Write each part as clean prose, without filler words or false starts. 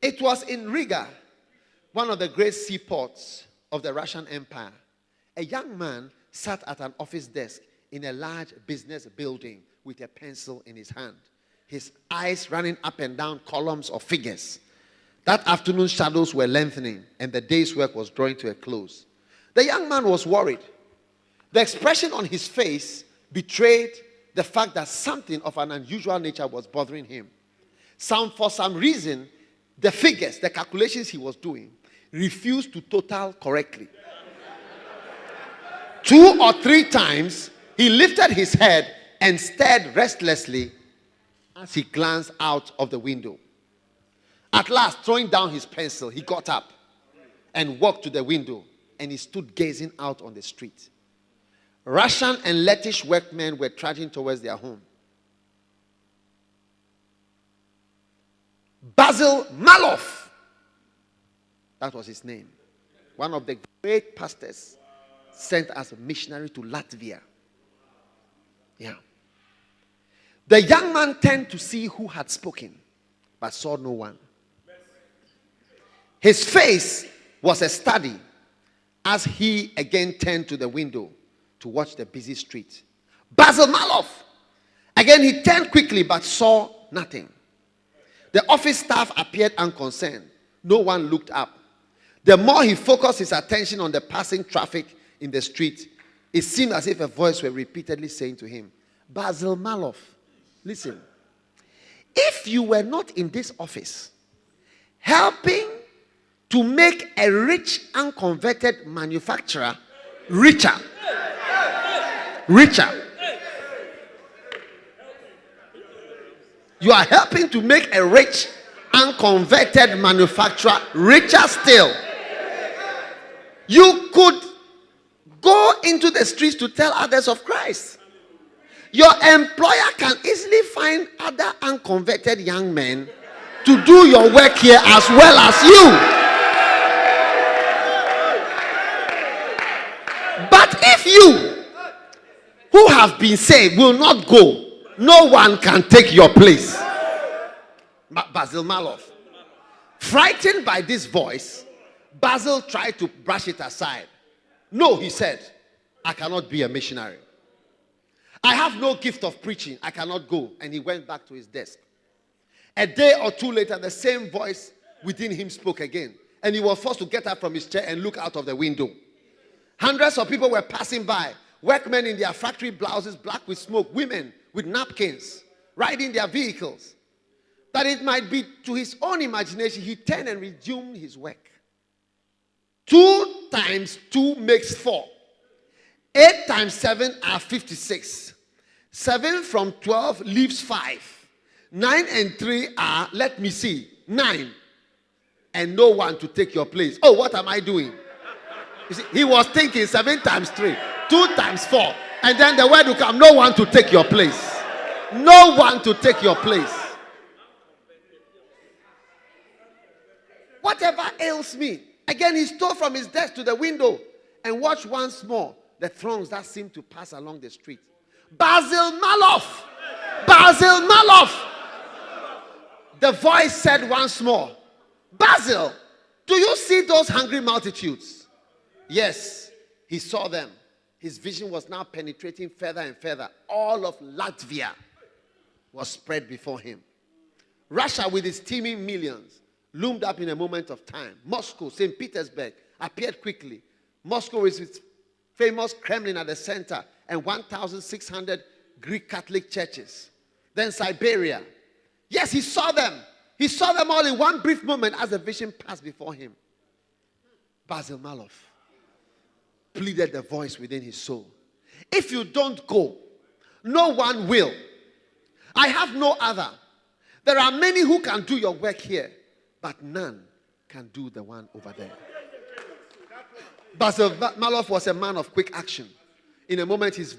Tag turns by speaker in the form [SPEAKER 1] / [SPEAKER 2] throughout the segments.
[SPEAKER 1] It was in Riga, one of the great seaports of the Russian Empire. A young man sat at an office desk in a large business building with a pencil in his hand, his eyes running up and down columns of figures. That afternoon's shadows were lengthening and the day's work was drawing to a close. The young man was worried. The expression on his face betrayed the fact that something of an unusual nature was bothering him. For some reason, the figures, the calculations he was doing, refused to total correctly. 2 or 3 times, he lifted his head and stared restlessly as he glanced out of the window. At last, throwing down his pencil, he got up and walked to the window, and he stood gazing out on the street. Russian and Lettish workmen were trudging towards their home. Basil Malof, that was his name, one of the great pastors sent as a missionary to Latvia. Yeah. The young man turned to see who had spoken, but saw no one. His face was a study as he again turned to the window to watch the busy street. Basil Malof! Again he turned quickly but saw nothing. The office staff appeared unconcerned. No one looked up. The more he focused his attention on the passing traffic in the street, it seemed as if a voice were repeatedly saying to him, Basil Malof, listen, if you were not in this office helping to make a rich unconverted manufacturer richer, you are helping to make a rich unconverted manufacturer richer still. You could go into the streets to tell others of Christ. Your employer can easily find other unconverted young men to do your work here as well as you. But if you, who have been saved, will not go, no one can take your place. Basil Malof. Frightened by this voice, Basil tried to brush it aside. No, he said, I cannot be a missionary. I have no gift of preaching. I cannot go. And he went back to his desk. A day or two later, the same voice within him spoke again. And he was forced to get up from his chair and look out of the window. Hundreds of people were passing by. Workmen in their factory blouses, black with smoke. Women with napkins, riding their vehicles. That it might be to his own imagination, he turned and resumed his work. 2 times 2 makes 4. 8 times 7 are 56. 7 from 12 leaves 5. 9 and 3 are, let me see, 9. And no one to take your place. Oh, what am I doing? You see, he was thinking 7 times 3, 2 times 4. And then the word will come, no one to take your place. No one to take your place. Whatever ails me. Again, he stole from his desk to the window and watched once more the throngs that seemed to pass along the street. Basil Malof! Basil Malof! The voice said once more, Basil, do you see those hungry multitudes? Yes, he saw them. His vision was now penetrating further and further. All of Latvia was spread before him. Russia, with its teeming millions, loomed up in a moment of time. Moscow, St. Petersburg, appeared quickly. Moscow with its famous Kremlin at the center and 1,600 Greek Catholic churches. Then Siberia. Yes, he saw them. He saw them all in one brief moment as the vision passed before him. Basil Malof pleaded the voice within his soul. If you don't go, no one will. I have no other. There are many who can do your work here, but none can do the one over there. Basil Malof was a man of quick action. In a moment, his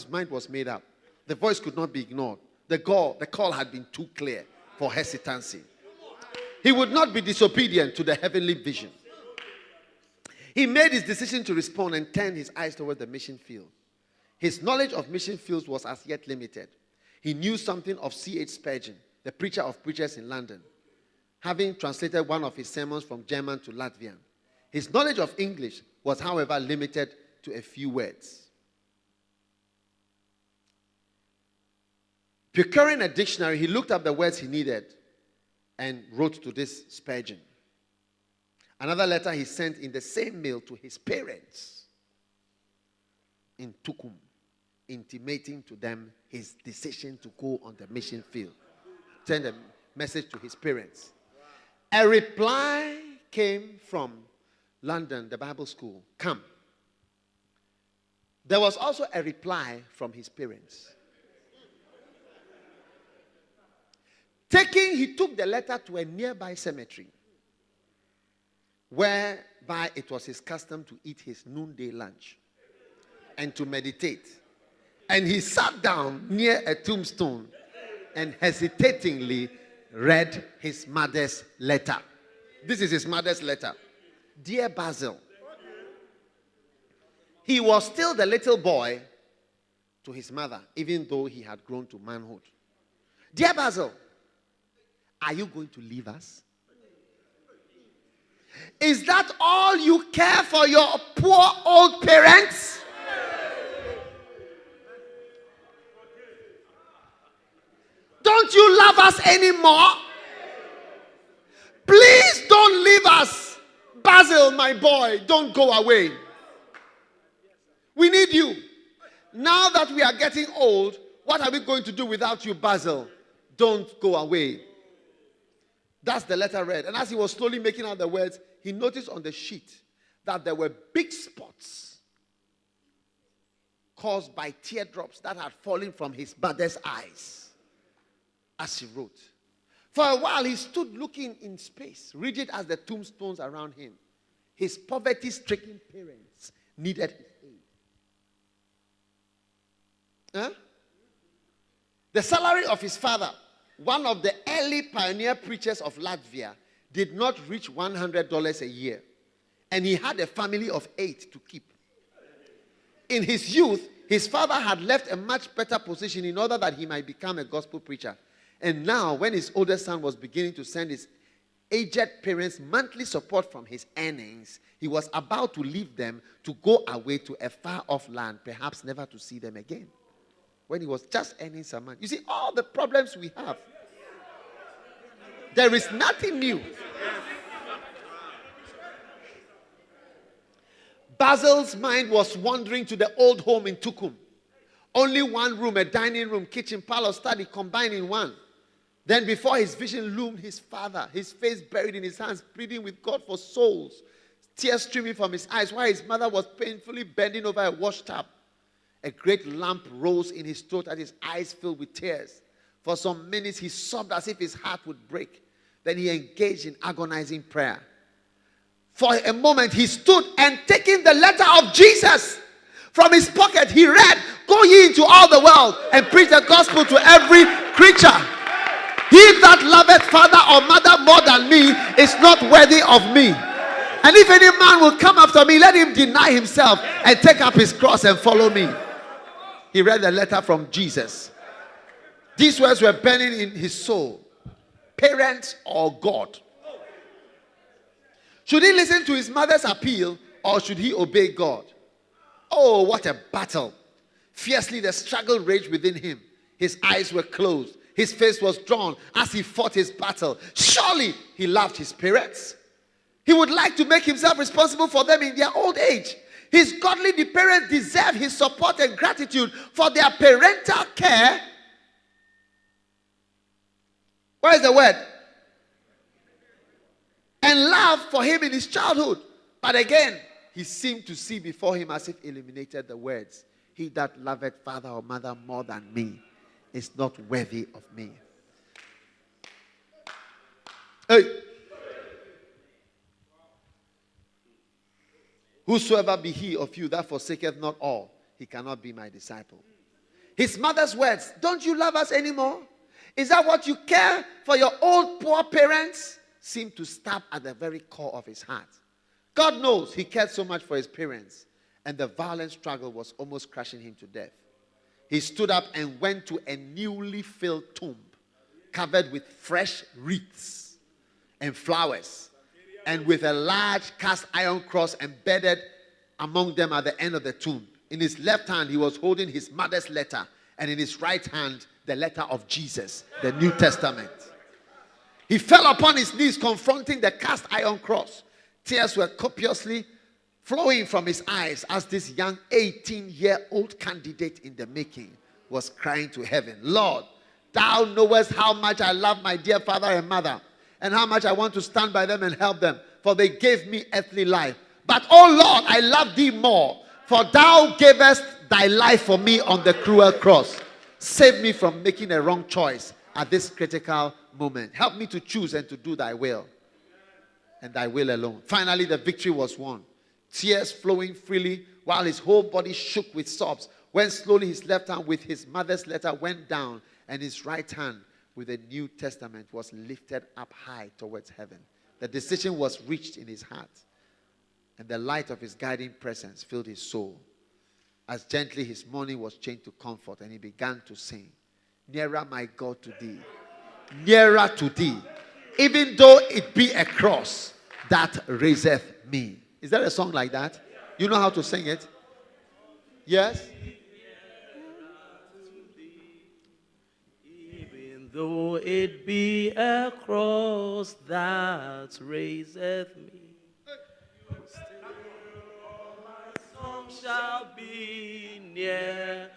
[SPEAKER 1] mind was made up. The voice could not be ignored. The call had been too clear for hesitancy. He would not be disobedient to the heavenly vision. He made his decision to respond and turned his eyes toward the mission field. His knowledge of mission fields was as yet limited. He knew something of C.H. Spurgeon, the preacher of preachers in London. having translated one of his sermons from German to Latvian. His knowledge of English was, however, limited to a few words. Procuring a dictionary, he looked up the words he needed and wrote to this Spurgeon. Another letter he sent in the same mail to his parents in Tukum, intimating to them his decision to go on the mission field. Send a message to his parents. A reply came from London, the Bible school. Come. There was also a reply from his parents. He took the letter to a nearby cemetery, whereby it was his custom to eat his noonday lunch and to meditate. And he sat down near a tombstone and hesitatingly read his mother's letter. This is his mother's letter. Dear Basil, he was still the little boy to his mother, even though he had grown to manhood. Dear Basil, are you going to leave us? Is that all you care for your poor old parents? Don't you love us anymore? Please don't leave us. Basil, my boy, don't go away. We need you. Now that we are getting old, what are we going to do without you, Basil? Don't go away. That's the letter read. And as he was slowly making out the words, he noticed on the sheet that there were big spots caused by teardrops that had fallen from his mother's eyes as he wrote. For a while, he stood looking in space, rigid as the tombstones around him. His poverty-stricken parents needed his aid. Huh? The salary of his father, one of the early pioneer preachers of Latvia, did not reach $100 a year. And he had a family of 8 to keep. In his youth, his father had left a much better position in order that he might become a gospel preacher. And now, when his older son was beginning to send his aged parents monthly support from his earnings, he was about to leave them to go away to a far-off land, perhaps never to see them again. When he was just earning some money. You see, all the problems we have, there is nothing new. Basil's mind was wandering to the old home in Tukum. Only one room, a dining room, kitchen, parlor, study combined in one. Then before his vision loomed his father, his face buried in his hands, pleading with God for souls, tears streaming from his eyes, while his mother was painfully bending over a wash tub. A great lump rose in his throat and his eyes filled with tears. For some minutes he sobbed as if his heart would break. Then he engaged in agonizing prayer. For a moment he stood and, taking the letter of Jesus from his pocket, he read, "Go ye into all the world and preach the gospel to every creature. He that loveth father or mother more than me is not worthy of me. And if any man will come after me, let him deny himself and take up his cross and follow me." He read the letter from Jesus. These words were burning in his soul. Parents or God? Should he listen to his mother's appeal or should he obey God? Oh, what a battle. Fiercely the struggle raged within him. His eyes were closed. His face was drawn as he fought his battle. Surely he loved his parents. He would like to make himself responsible for them in their old age. His godly parents deserve his support and gratitude for their parental care. Where is the word? And love for him in his childhood. But again, he seemed to see before him as if eliminated the words, "He that loveth father or mother more than me is not worthy of me." Hey. Whosoever be he of you that forsaketh not all, he cannot be my disciple. His mother's words, "Don't you love us anymore? Is that what you care for your old poor parents?" seemed to stab at the very core of his heart. God knows he cared so much for his parents, and the violent struggle was almost crushing him to death. He stood up and went to a newly filled tomb covered with fresh wreaths and flowers, and with a large cast iron cross embedded among them at the end of the tomb. In his left hand, he was holding his mother's letter, and in his right hand, the letter of Jesus, the New Testament. He fell upon his knees, confronting the cast iron cross. Tears were copiously flowing from his eyes as this young 18-year-old candidate in the making was crying to heaven, Lord, thou knowest how much I love my dear father and mother, and how much I want to stand by them and help them, for they gave me earthly life. But, oh Lord, I love thee more, for thou gavest thy life for me on the cruel cross. Save me from making a wrong choice at this critical moment. Help me to choose and to do thy will, and thy will alone. Finally, the victory was won. Tears flowing freely while his whole body shook with sobs, when slowly his left hand with his mother's letter went down, and his right hand with the New Testament was lifted up high towards heaven. The decision was reached in his heart, and the light of his guiding presence filled his soul. As gently his mourning was changed to comfort, and he began to sing, nearer, my God, to thee, nearer to thee, even though it be a cross that raiseth me. Is there a song like that? You know how to sing it? Yes?
[SPEAKER 2] Even though it be a cross that raiseth me, shall be nearer,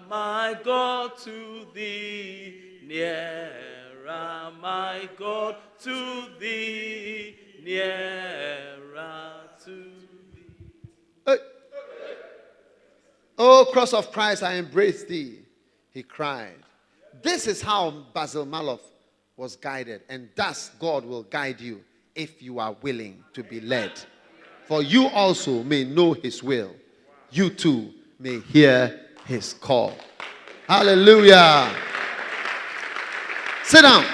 [SPEAKER 2] my God, to thee, nearer, my God, to thee, nearer to thee.
[SPEAKER 1] Oh, cross of Christ, I embrace thee, he cried. This is how Basil Malof was guided, and thus God will guide you if you are willing to be led. For you also may know his will. You too may hear his call. Hallelujah. Sit down.